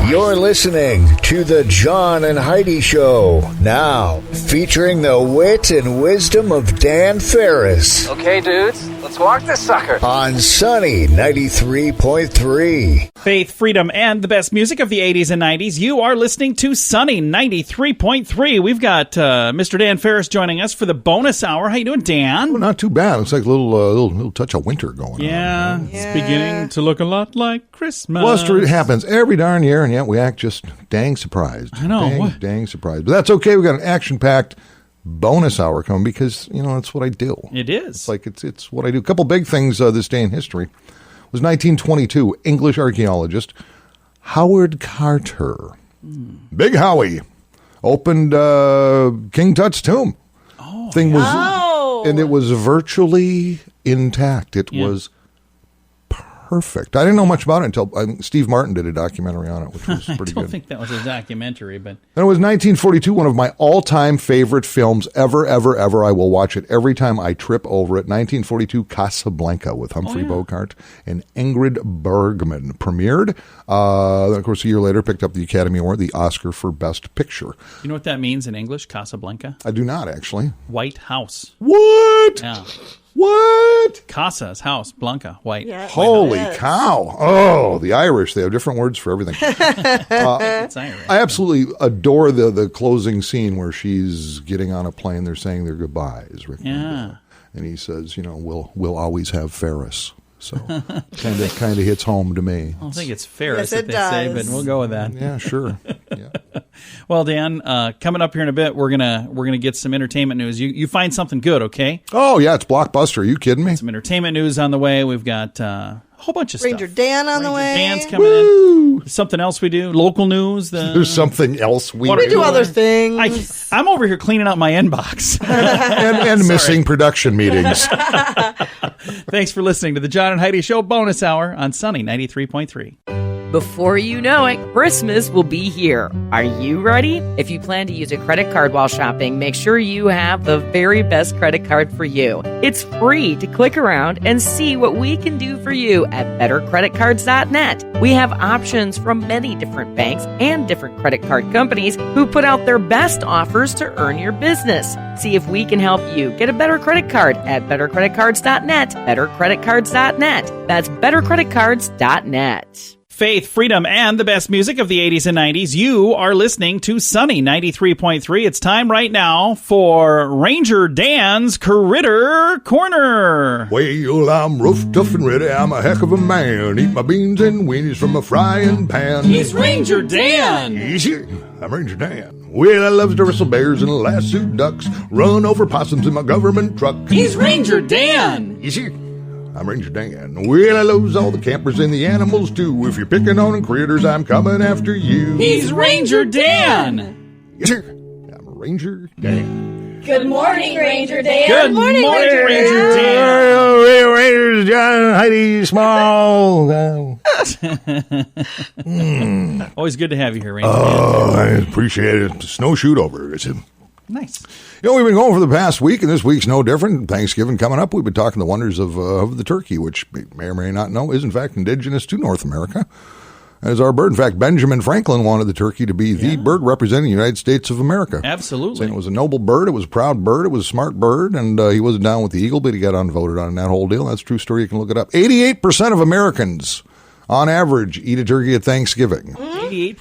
You're listening to The John and Heidi Show. Now, featuring the wit and wisdom of Dan Ferris. Okay, dudes, let's walk this sucker. On Sunny 93.3. Faith, freedom, and the best music of the 80s and 90s. You are listening to Sunny 93.3. We've got Mr. Dan Ferris joining us for the bonus hour. How you doing, Dan? Well, not too bad. It's like a little touch of winter going on. Yeah, it's beginning to look a lot like Christmas. Bluster, it happens every darn year, and yet we act just dang surprised. I know. Dang surprised. But that's okay. We got an action-packed bonus hour coming because, that's what I do. It is. It's like it's what I do. A couple big things this day in history. It was 1922. English archaeologist Howard Carter, Big Howie, opened King Tut's tomb. Oh, thing was, and it was virtually intact. It was perfect. I didn't know much about it until Steve Martin did a documentary on it, which was pretty good. I don't think that was a documentary, but... And it was 1942, one of my all-time favorite films ever. I will watch it every time I trip over it. 1942, Casablanca with Humphrey Bogart and Ingrid Bergman premiered. Then, of course, a year later, picked up the Academy Award, the Oscar for Best Picture. You know what that means in English, Casablanca? I do not, actually. White house. What? Yeah. What? Casa is house, Blanca, white. Yeah. Holy cow. Oh, the Irish, they have different words for everything. It's Irish. I absolutely adore the closing scene where she's getting on a plane. They're saying their goodbyes. Rick and he says, we'll always have Ferris. So kind of hits home to me. I don't think it's Ferris Yes, that they say, but we'll go with that. Yeah, sure. Yeah. Well, Dan, coming up here in a bit, we're gonna get some entertainment news. You find something good, okay? Oh yeah, it's Blockbuster. Are you kidding me? Some entertainment news on the way. We've got a whole bunch of Ranger stuff. Dan on the way. Dan's coming in. There's something else we do. Local news. There's something else we do other things. I'm over here cleaning out my inbox. and missing production meetings. Thanks for listening to the John and Heidi Show bonus hour on Sunny 93.3. Before you know it, Christmas will be here. Are you ready? If you plan to use a credit card while shopping, make sure you have the very best credit card for you. It's free to click around and see what we can do for you at bettercreditcards.net. We have options from many different banks and different credit card companies who put out their best offers to earn your business. See if we can help you get a better credit card at bettercreditcards.net. Bettercreditcards.net. That's bettercreditcards.net. Faith, freedom, and the best music of the 80s and 90s. You are listening to Sunny 93.3. It's time right now for Ranger Dan's Critter Corner. Well, I'm rough, tough, and ready. I'm a heck of a man. Eat my beans and weenies from a frying pan. He's Ranger Dan. Easy. I'm Ranger Dan. Well, I loves to wrestle bears and lasso ducks. Run over possums in my government truck. He's Ranger Dan. Easy. I'm Ranger Dan. Well, I loves all the campers and the animals, too. If you're picking on critters, I'm coming after you. He's Ranger Dan. Yes, sir. I'm Ranger Dan. Good morning, Ranger Dan. Good morning, Ranger Dan. Rangers, John, Heidi, Small. Always good to have you here, Ranger Dan. Oh, I appreciate it. Snowshoot over. Nice. We've been going for the past week, and this week's no different. Thanksgiving coming up. We've been talking the wonders of the turkey, which you may or may not know is, in fact, indigenous to North America as our bird. In fact, Benjamin Franklin wanted the turkey to be the bird representing the United States of America. Absolutely. Saying it was a noble bird, it was a proud bird, it was a smart bird, and he wasn't down with the eagle, but he got unvoted on that whole deal. That's a true story. You can look it up. 88% of Americans, on average, eat a turkey at Thanksgiving. 88%.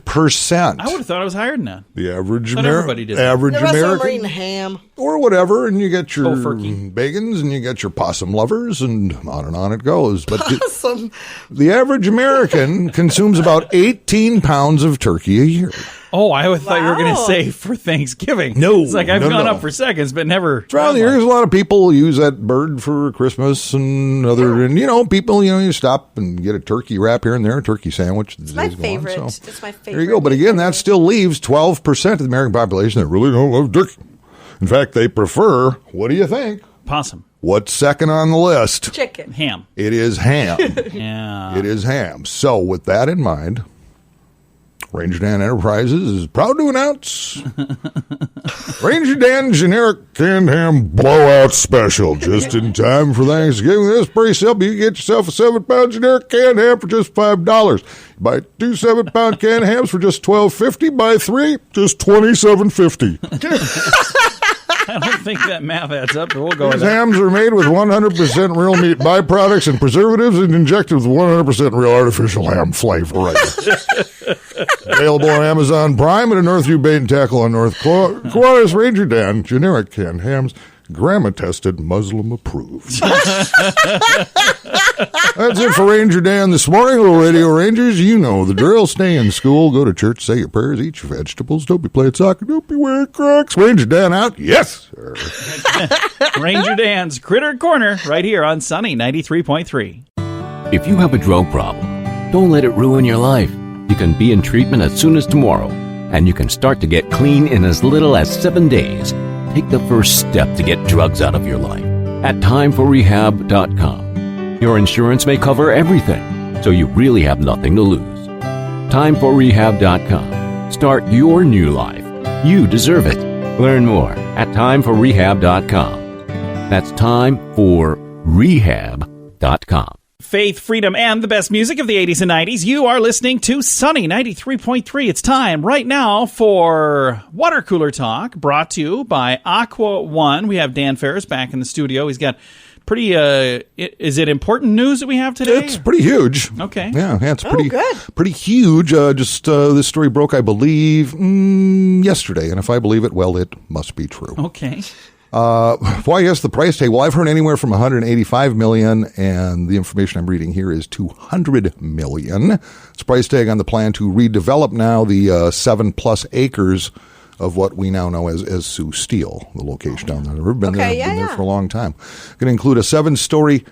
88%. I would have thought it was higher than that. The average everybody did that. average The rest of them are American, eating ham. or whatever, and you get your Tofurkey. bagans, and you get your possum lovers, and on it goes. But Awesome. the average American consumes about 18 pounds of turkey a year. Oh, I thought you were going to Wow. say for Thanksgiving. No, It's like I've no, gone no. up for seconds, but never. Throughout the years, a lot of people use that bird for Christmas and other, and people, you stop and get a turkey wrap here and there, a turkey sandwich. It's my favorite. It's my favorite. There you go. But again, that still leaves 12% of the American population that really don't love turkey. In fact, they prefer, what do you think? Possum. What's second on the list? Chicken. Ham. It is ham. Yeah. It is ham. So with that in mind, Ranger Dan Enterprises is proud to announce Ranger Dan Generic Canned Ham Blowout Special. Just in time for Thanksgiving. This pretty simple. You get yourself a 7-pound generic canned ham for just $5. Buy 2 7-pound canned hams for just $12.50. Buy 3, just $27.50. I don't think that math adds up, but we'll go with These that. hams are made with 100% real meat byproducts and preservatives and injected with 100% real artificial ham flavor. Right. Available on Amazon Prime and at Northview Bait and Tackle on North Kiwanis. Ranger Dan, generic canned hams, grandma-tested, Muslim-approved. That's it for Ranger Dan this morning. Little Radio Rangers, you know the drill. Stay in school, go to church, say your prayers, eat your vegetables, don't be playing soccer, don't be wearing Crocs. Ranger Dan out. Yes, sir. Ranger Dan's Critter Corner right here on Sunny 93.3. If you have a drug problem, don't let it ruin your life. You can be in treatment as soon as tomorrow, and you can start to get clean in as little as 7 days. Take the first step to get drugs out of your life at timeforrehab.com. Your insurance may cover everything, so you really have nothing to lose. Timeforrehab.com. Start your new life. You deserve it. Learn more at timeforrehab.com. That's timeforrehab.com. Faith, freedom, and the best music of the 80s and 90s. You are listening to Sunny 93.3. It's time right now for Water Cooler Talk, brought to you by Aqua One. We have Dan Ferris back in the studio. He's got pretty, is it important news that we have today? It's pretty huge. Okay. Yeah, it's pretty, good. pretty huge. This story broke, I believe, yesterday. And if I believe it, well, it must be true. Okay. Why, yes, the price tag. Well, I've heard anywhere from $185 million, and the information I'm reading here is $200 million. It's price tag on the plan to redevelop now the 7+ acres of what we now know as Sioux Steel, the location down there. We've been there for a long time. Going to include a 7-story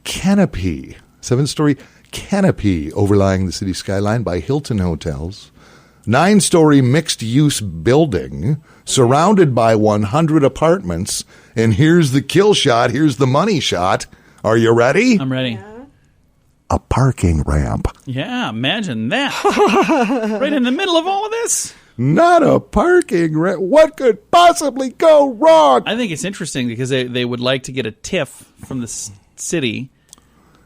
canopy. 7-story canopy overlying the city skyline by Hilton Hotels. 9-story mixed-use building surrounded by 100 apartments. And here's the kill shot. Here's the money shot. Are you ready? I'm ready. A parking ramp. Yeah, imagine that. Right in the middle of all of this. Not a parking ramp. What could possibly go wrong? I think it's interesting because they would like to get a TIF from the city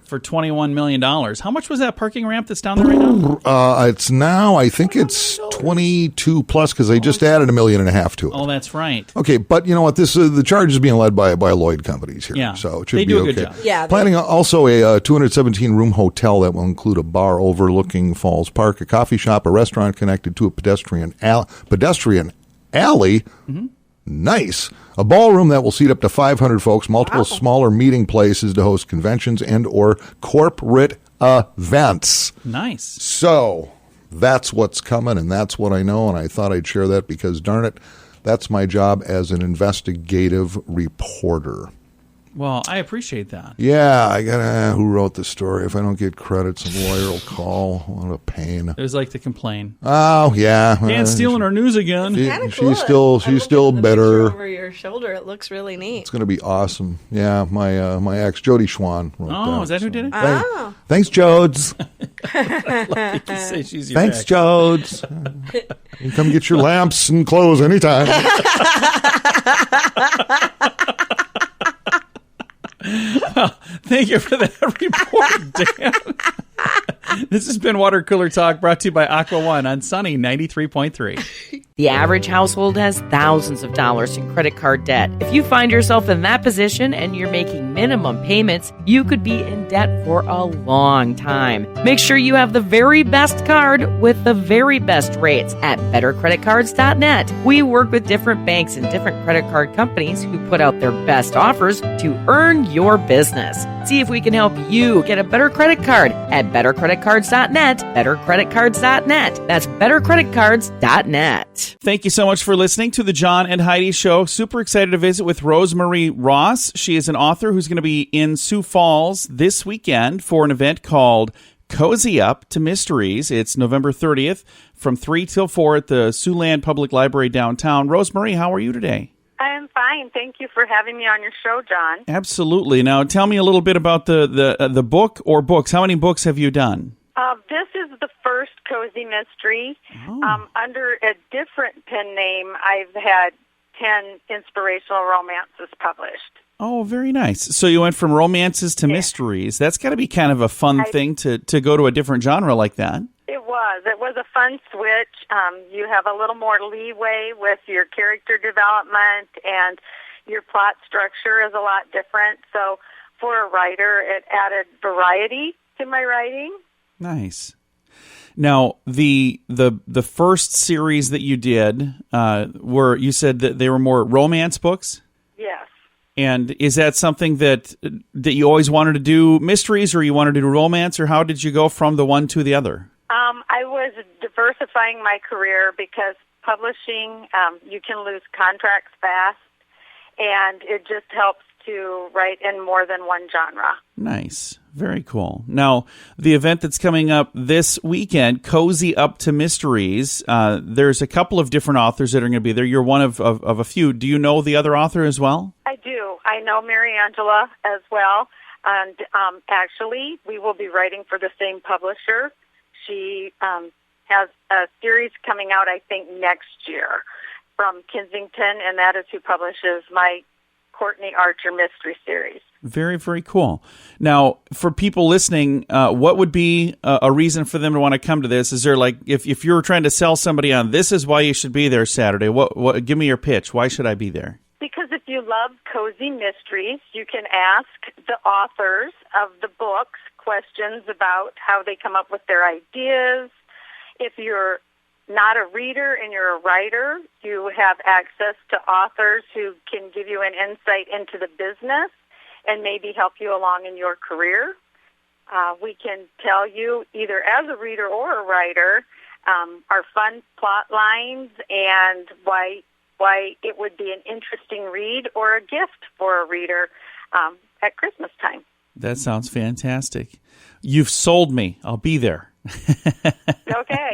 for $21 million. How much was that parking ramp that's down there right now? It's now, I think it's 22 plus because they just added $1.5 million to it. Oh, that's right. Okay, but you know what? The charge is being led by Lloyd Companies here. Yeah, so it should they be do a okay. good job. Yeah, Planning also a 217-room hotel that will include a bar overlooking Falls Park, a coffee shop, a restaurant connected to a pedestrian alley. Mm-hmm. Nice. A ballroom that will seat up to 500 folks, multiple smaller meeting places to host conventions and or corporate events. Nice. So that's what's coming, and that's what I know, and I thought I'd share that because, darn it, that's my job as an investigative reporter. Well, I appreciate that. Yeah, I got who wrote the story. If I don't get credit, some lawyer will call. What a pain. It was like to complain. Oh, yeah. Dan's stealing our news again. She's still bitter. Over your shoulder, it looks really neat. It's going to be awesome. Yeah, my ex, Jody Schwan, wrote that. Oh, is that who did it? Thanks, Jodes. Like you say she's your Thanks, ex. Jodes. You come get your lamps and clothes anytime. Well, thank you for that report, Dan. This has been Water Cooler Talk, brought to you by Aqua One on Sunny 93.3. The average household has thousands of dollars in credit card debt. If you find yourself in that position and you're making minimum payments, you could be in debt for a long time. Make sure you have the very best card with the very best rates at bettercreditcards.net. We work with different banks and different credit card companies who put out their best offers to earn your business. See if we can help you get a better credit card at bettercreditcards.net, bettercreditcards.net. That's bettercreditcards.net. Thank you so much for listening to the John and Heidi Show. Super excited to visit with Rosemary Ross. She is an author who's going to be in Sioux Falls this weekend for an event called Cozy Up to Mysteries. It's November 30th from 3 till 4 at the Siouxland Public Library downtown. Rosemary, how are you today? I'm fine. Thank you for having me on your show, John. Absolutely. Now, tell me a little bit about the book or books. How many books have you done? This is the first cozy mystery. Under a different pen name, I've had 10 inspirational romances published. Oh, very nice. So you went from romances to mysteries. That's got to be kind of a fun thing to go to a different genre like that. It was. It was a fun switch. You have a little more leeway with your character development, and your plot structure is a lot different. So for a writer, it added variety to my writing. Nice. Now, the first series that you did you said that they were more romance books? Yes. And is that something that you always wanted to do, mysteries, or you wanted to do romance, or how did you go from the one to the other? I was diversifying my career because publishing, you can lose contracts fast, and it just helps to write in more than one genre. Nice. Very cool. Now, the event that's coming up this weekend, Cozy Up to Mysteries, there's a couple of different authors that are going to be there. You're one of a few. Do you know the other author as well? I do. I know Mary Angela as well. And actually, we will be writing for the same publisher. She has a series coming out, I think, next year from Kensington, and that is who publishes my Courtney Archer mystery series. Very, very cool. Now, for people listening, what would be a reason for them to want to come to this? Is there like, if you were trying to sell somebody on this is why you should be there Saturday, what? Give me your pitch. Why should I be there? Because if you love cozy mysteries, you can ask the authors of the books questions about how they come up with their ideas. If you're not a reader and you're a writer, you have access to authors who can give you an insight into the business and maybe help you along in your career. We can tell you, either as a reader or a writer, our fun plot lines and why it would be an interesting read or a gift for a reader at Christmas time. That sounds fantastic. You've sold me. I'll be there. Okay.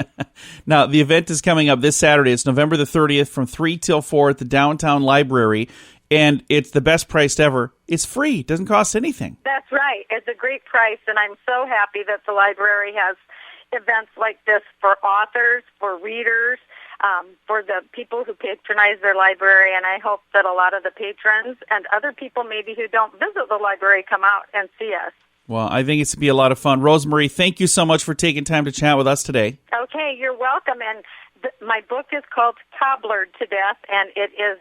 Now, the event is coming up this Saturday. It's November the 30th from 3 till 4 at the Downtown Library, and it's the best priced ever. It's free. It doesn't cost anything. That's right. It's a great price, and I'm so happy that the library has events like this for authors, for readers, for the people who patronize their library, and I hope that a lot of the patrons and other people maybe who don't visit the library come out and see us. Well, I think it's going to be a lot of fun. Rosemarie, thank you so much for taking time to chat with us today. Okay, you're welcome. And my book is called Cobblered to Death, and it is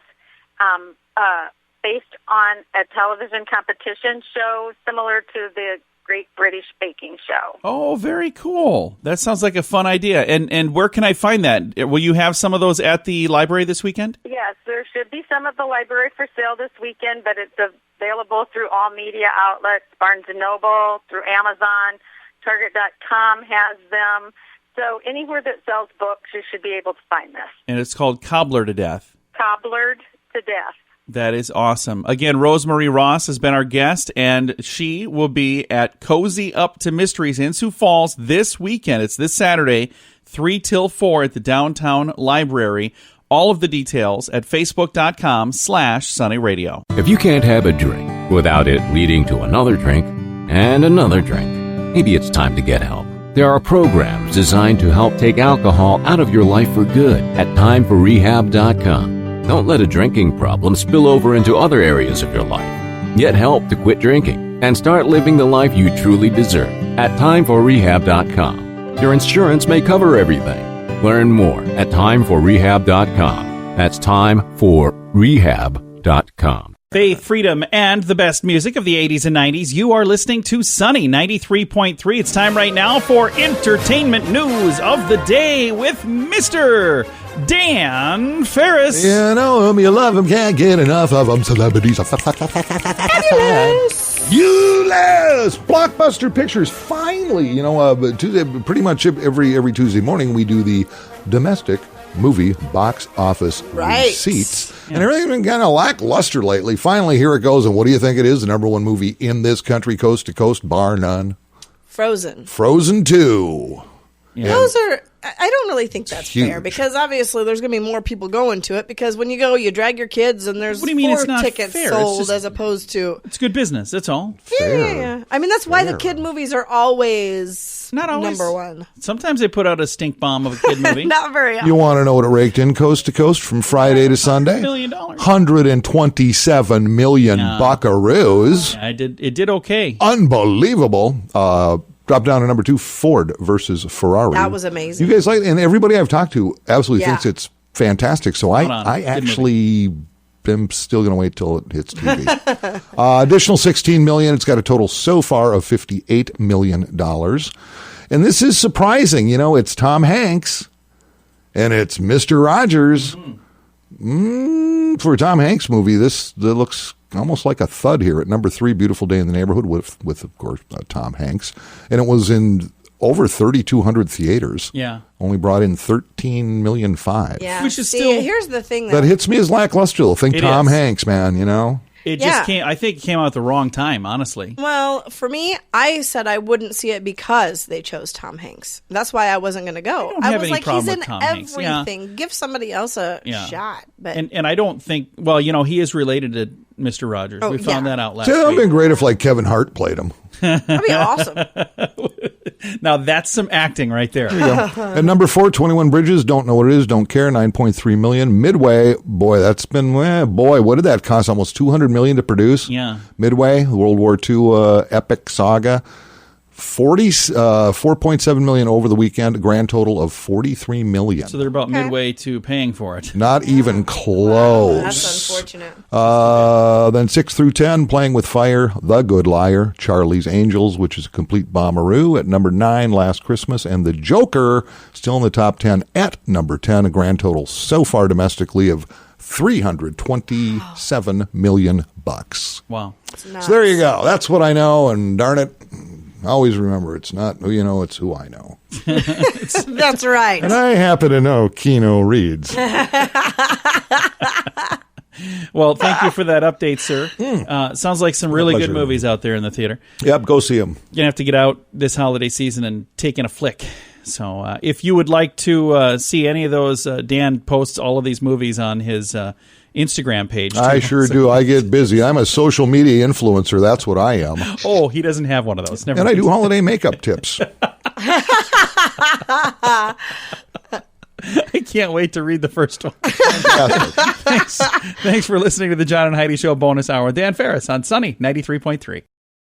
based on a television competition show similar to the Great British Baking Show. Oh, very cool. That sounds like a fun idea. And where can I find that? Will you have some of those at the library this weekend? Yes, there should be some at the library for sale this weekend, but it's available through all media outlets, Barnes & Noble, through Amazon, Target.com has them. So anywhere that sells books, you should be able to find this. And it's called Cobbler to Death. Cobblered to Death. That is awesome. Again, Rosemarie Ross has been our guest, and she will be at Cozy Up to Mysteries in Sioux Falls this weekend. It's this Saturday, 3 till 4 at the Downtown Library. All of the details at facebook.com/sunnyradio. If you can't have a drink without it leading to another drink and another drink, maybe it's time to get help. There are programs designed to help take alcohol out of your life for good at timeforrehab.com. Don't let a drinking problem spill over into other areas of your life. Get help to quit drinking and start living the life you truly deserve at timeforrehab.com. Your insurance may cover everything. Learn more at timeforrehab.com. That's timeforrehab.com. Faith, freedom, and the best music of the 80s and 90s. You are listening to Sunny 93.3. It's time right now for entertainment news of the day with Mr. Dan Ferris. You know them, you love them, can't get enough of them. Celebrities are fabulous. Blockbuster Pictures finally, Tuesday, pretty much every Tuesday morning we do the domestic movie box office receipts. Yeah. And everything's been kind of lackluster lately. Finally, here it goes. And what do you think it is? The number one movie in this country, coast to coast, bar none? Frozen. Frozen 2. Yeah. Those are, I don't really think that's huge. fair because obviously there's going to be more people going to it because when you go, you drag your kids and there's What do you mean 4 it's not tickets fair? It's sold just- as opposed to. It's good business. That's all. Yeah. I mean, that's why the kid movies are always Not always. number one. Sometimes they put out a stink bomb of a kid movie. Not very often. You want to know what it raked in coast to coast from Friday to Sunday? $1 million. 127 million buckaroos. Yeah, it did okay. Unbelievable. Drop down to number 2, Ford versus Ferrari. That was amazing. You guys like, and everybody I've talked to absolutely Yeah. thinks it's fantastic. So on. I Good actually am still going to wait till it hits TV. Additional 16 million. It's got a total so far of $58 million. And this is surprising. You know, it's Tom Hanks and it's Mr. Rogers. For a Tom Hanks movie, this looks almost like a thud here at number 3, Beautiful Day in the Neighborhood with of course, Tom Hanks. And it was in over 3,200 theaters. Yeah. Only brought in $13.5 million. Yeah. Which is See, still- here's the thing That though. hits me as lackluster. I think It Tom is. Hanks, man, you know? It Yeah. just came. I think it came out at the wrong time. Honestly. Well, for me, I said I wouldn't see it because they chose Tom Hanks. That's why I wasn't going to go. don't have was any like, problem he's with in Tom Hanks. Yeah. everything. Give somebody else a Yeah. shot. But And I don't think. Well, you know, he is related to Mr. Rogers. Oh, We found yeah. that out last See, that would have been week. great if like Kevin Hart played him. that'd be awesome. Now that's some acting right there. At number 4, 21 Bridges, don't know what it is, don't care, 9.3 million. Midway, boy, that's been, what did that cost? Almost $200 million to produce? Yeah. Midway, World War II epic saga. 4.7 million over the weekend, a grand total of 43 million. So they're about midway to paying for it. Not even close. That's unfortunate. Then 6 through 10, Playing with Fire, The Good Liar, Charlie's Angels, which is a complete bombaroo. At number 9, Last Christmas, and The Joker, still in the top 10 at number 10, a grand total so far domestically of $327 million. Wow. So there you go. That's what I know, and darn it, always remember, it's not who you know, it's who I know. That's right. And I happen to know Keanu Reeves. Well, thank you for that update, sir. Sounds like some really good pleasure. movies out there in the theater. Yep, go see him. You're going to have to get out this holiday season and take in a flick. So if you would like to see any of those, Dan posts all of these movies on his Instagram page. Too. I sure So- do. I get busy. I'm a social media influencer. That's what I am. Oh, he doesn't have one of those. Never And I mind. do holiday makeup tips. I can't wait to read the first one. Thanks for listening to the John and Heidi Show bonus hour. Dan Ferris on Sunny 93.3.